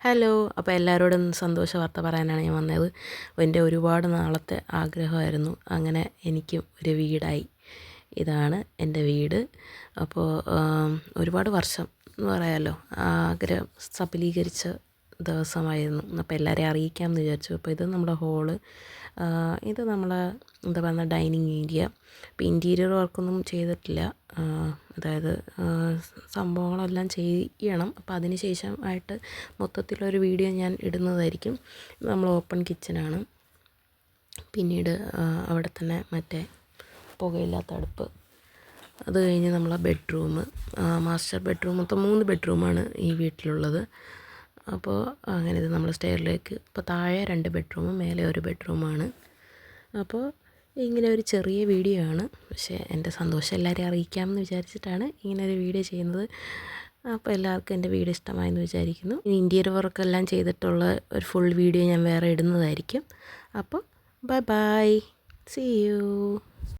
Hello. അപ്പോൾ എല്ലാവരോടും സന്തോഷ വാർത്ത പറയാനാണ് ഞാൻ വന്നത്. എൻ്റെ ഒരുപാട് നാളത്തെ ആഗ്രഹമായിരുന്നു. അങ്ങനെ എനിക്കും ഒരു വീടായി. ഇതാണ് എൻ്റെ വീട്. അപ്പോൾ ഒരുപാട് വർഷം എന്ന് പറയാമല്ലോ, ആഗ്രഹം സഫലീകരിച്ച ദിവസമായിരുന്നു. അപ്പോൾ എല്ലാവരെയും അറിയിക്കാമെന്ന് വിചാരിച്ചു. അപ്പോൾ ഇത് നമ്മുടെ ഹോള്, ഇത് നമ്മളെ എന്താ പറയുക ഡൈനിങ് ഏരിയ. ഇപ്പോൾ ഇൻറ്റീരിയർ വർക്കൊന്നും ചെയ്തിട്ടില്ല. അതായത് സംഭവങ്ങളെല്ലാം ചെയ്യണം. അപ്പോൾ അതിന് ശേഷം ആയിട്ട് മൊത്തത്തിലൊരു വീഡിയോ ഞാൻ ഇടുന്നതായിരിക്കും. നമ്മൾ ഓപ്പൺ കിച്ചനാണ്. പിന്നീട് അവിടെ തന്നെ മറ്റേ പുകയില്ലാത്ത അടുപ്പ്. അത് കഴിഞ്ഞ് നമ്മളെ ബെഡ്റൂം, മാസ്റ്റർ ബെഡ്റൂം. മൊത്തം 3 ബെഡ്റൂമാണ് ഈ വീട്ടിലുള്ളത്. അപ്പോൾ അങ്ങനെ ഇത് നമ്മൾ സ്റ്റെയറിലേക്ക്, ഇപ്പോൾ താഴെ 2 ബെഡ്റൂമും മേലെ 1 ബെഡ്റൂമാണ്. അപ്പോൾ ഇങ്ങനെ ഒരു ചെറിയ വീഡിയോ ആണ്, പക്ഷേ എൻ്റെ സന്തോഷം എല്ലാവരെയും അറിയിക്കാമെന്ന് വിചാരിച്ചിട്ടാണ് ഇങ്ങനെ ഒരു വീഡിയോ ചെയ്യുന്നത്. അപ്പോൾ എല്ലാവർക്കും എൻ്റെ വീഡിയോ ഇഷ്ടമായെന്ന് വിചാരിക്കുന്നു. ഇനി ഇൻറ്റീരിയർ വർക്കെല്ലാം ചെയ്തിട്ടുള്ള ഒരു ഫുൾ വീഡിയോ ഞാൻ വേറെ ഇടുന്നതായിരിക്കും. അപ്പോൾ ബൈ ബൈ, സീ യു.